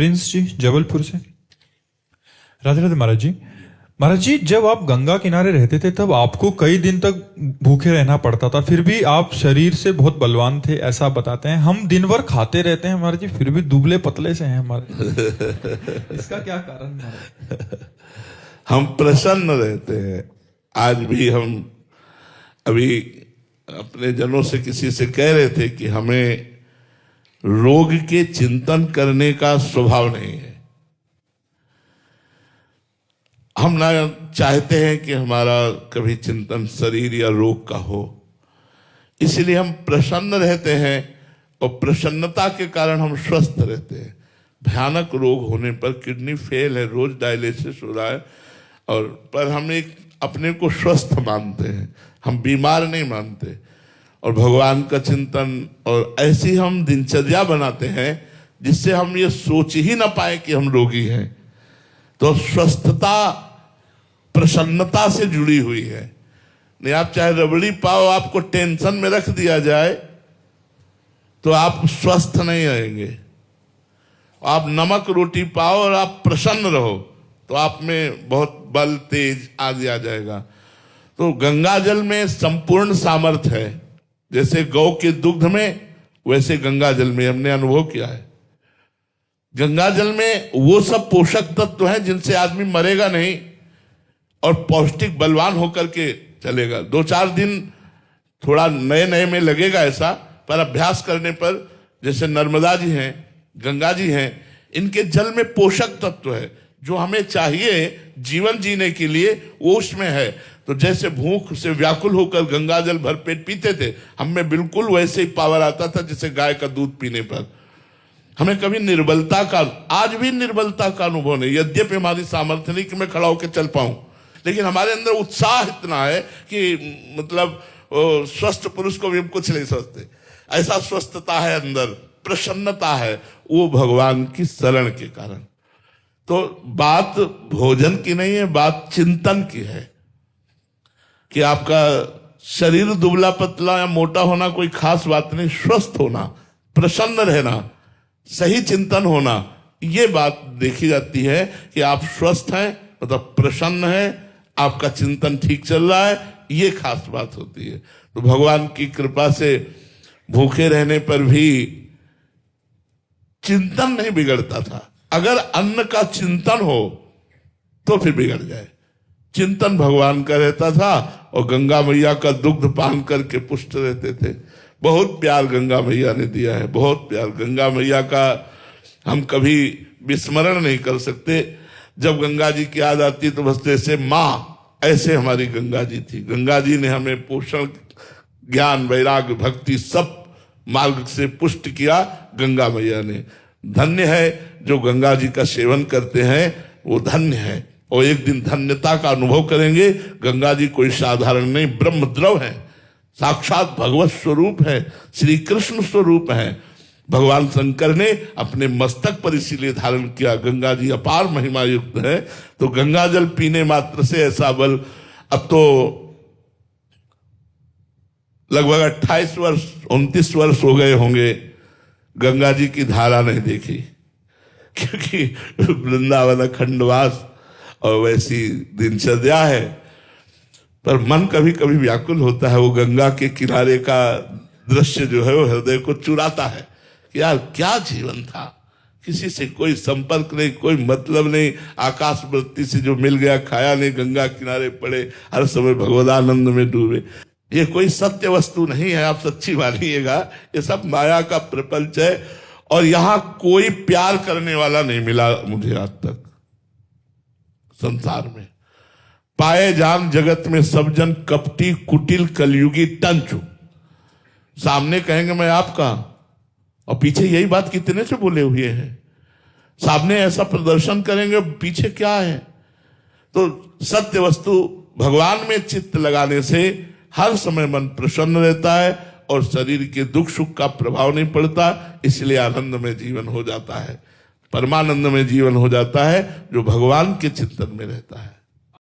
Prince जी जबलपुर से। राधे राधे महाराज जी। महाराज जी, जब आप गंगा किनारे रहते थे तब आपको कई दिन तक भूखे रहना पड़ता था, फिर भी आप शरीर से बहुत बलवान थे ऐसा बताते हैं। हम दिन भर खाते रहते हैं महाराज जी, फिर भी दुबले पतले से हैं हमारे। इसका क्या कारण है? हम प्रसन्न रहते हैं। आज भी हम अभी अपने जनों से किसी से कह रहे थे कि हमें रोग के चिंतन करने का स्वभाव नहीं है। हम ना चाहते हैं कि हमारा कभी चिंतन शरीर या रोग का हो, इसलिए हम प्रसन्न रहते हैं और प्रसन्नता के कारण हम स्वस्थ रहते हैं। भयानक रोग होने पर किडनी फेल है, रोज डायलिसिस हो रहा है, और पर हम एक अपने को स्वस्थ मानते हैं, हम बीमार नहीं मानते। और भगवान का चिंतन और ऐसी हम दिनचर्या बनाते हैं जिससे हम ये सोच ही ना पाए कि हम रोगी हैं। तो स्वस्थता प्रसन्नता से जुड़ी हुई है। नहीं, आप चाहे रबड़ी पाओ, आपको टेंशन में रख दिया जाए तो आप स्वस्थ नहीं रहेंगे। आप नमक रोटी पाओ और आप प्रसन्न रहो तो आप में बहुत बल तेज आदि आ जाएगा। तो गंगा जल में संपूर्ण सामर्थ्य है। जैसे गौ के दुग्ध में, वैसे गंगा जल में हमने अनुभव किया है। गंगा जल में वो सब पोषक तत्व हैं जिनसे आदमी मरेगा नहीं और पौष्टिक बलवान होकर के चलेगा। 2-4 दिन थोड़ा नए नए में लगेगा ऐसा, पर अभ्यास करने पर, जैसे नर्मदा जी हैं, गंगा जी हैं, इनके जल में पोषक तत्व है जो हमें चाहिए जीवन जीने के लिए, वो उसमें है। तो जैसे भूख से व्याकुल होकर गंगा जल भर पेट पीते थे, हम में बिल्कुल वैसे ही पावर आता था जैसे गाय का दूध पीने पर। हमें कभी निर्बलता का, आज भी निर्बलता का अनुभव नहीं। यद्यपि हमारी सामर्थ्य नहीं कि मैं खड़ा होकर चल पाऊं, लेकिन हमारे अंदर उत्साह इतना है कि मतलब स्वस्थ पुरुष को भी हम कुछ नहीं सोचते। ऐसा स्वस्थता है अंदर, प्रसन्नता है, वो भगवान की शरण के कारण। तो बात भोजन की नहीं है, बात चिंतन की है कि आपका शरीर दुबला पतला या मोटा होना कोई खास बात नहीं। स्वस्थ होना, प्रसन्न रहना, सही चिंतन होना, ये बात देखी जाती है कि आप स्वस्थ हैं, मतलब प्रसन्न हैं, आपका चिंतन ठीक चल रहा है, ये खास बात होती है। तो भगवान की कृपा से भूखे रहने पर भी चिंतन नहीं बिगड़ता था। अगर अन्न का चिंतन हो तो फिर बिगड़ जाए। चिंतन भगवान का रहता था और गंगा मैया का दुग्ध पान करके पुष्ट रहते थे। बहुत प्यार गंगा मैया ने दिया है, बहुत प्यार। गंगा मैया का हम कभी विस्मरण नहीं कर सकते। जब गंगा जी की याद आती तो बस जैसे माँ, ऐसे हमारी गंगा जी थी। गंगा जी ने हमें पोषण, ज्ञान, वैराग्य, भक्ति सब मार्ग से पुष्ट किया गंगा मैया ने। धन्य है जो गंगा जी का सेवन करते हैं, वो धन्य है और एक दिन धन्यता का अनुभव करेंगे। गंगा जी कोई साधारण नहीं, ब्रह्म द्रव है, साक्षात भगवत स्वरूप है, श्री कृष्ण स्वरूप है। भगवान शंकर ने अपने मस्तक पर इसीलिए धारण किया। गंगा जी अपार महिमा युक्त है। तो गंगा जल पीने मात्र से ऐसा बल। अब तो लगभग 28 वर्ष 29 वर्ष हो गए होंगे गंगा जी की धारा नहीं देखी, क्योंकि वृंदावन खंडवास और वैसी दिनचर्या है। पर मन कभी कभी व्याकुल होता है। वो गंगा के किनारे का दृश्य जो है वो हृदय को चुराता है। यार क्या जीवन था, किसी से कोई संपर्क नहीं, कोई मतलब नहीं, आकाश वृत्ति से जो मिल गया खाया नहीं, गंगा किनारे पड़े, हर समय भगवदानंद में डूबे। ये कोई सत्य वस्तु नहीं है, आप सच्ची मानिएगा। ये सब माया का प्रपंच है और यहां कोई प्यार करने वाला नहीं मिला मुझे आज तक संसार में। पाए जान जगत में सब जन कपटी कुटिल कलयुगी टंचु। सामने कहेंगे मैं आपका, और पीछे यही बात कितने से बोले हुए हैं। सामने ऐसा प्रदर्शन करेंगे, पीछे क्या है। तो सत्य वस्तु भगवान में चित्त लगाने से हर समय मन प्रसन्न रहता है और शरीर के दुख सुख का प्रभाव नहीं पड़ता। इसलिए आनंद में जीवन हो जाता है, परमानंद में जीवन हो जाता है जो भगवान के चिंतन में रहता है।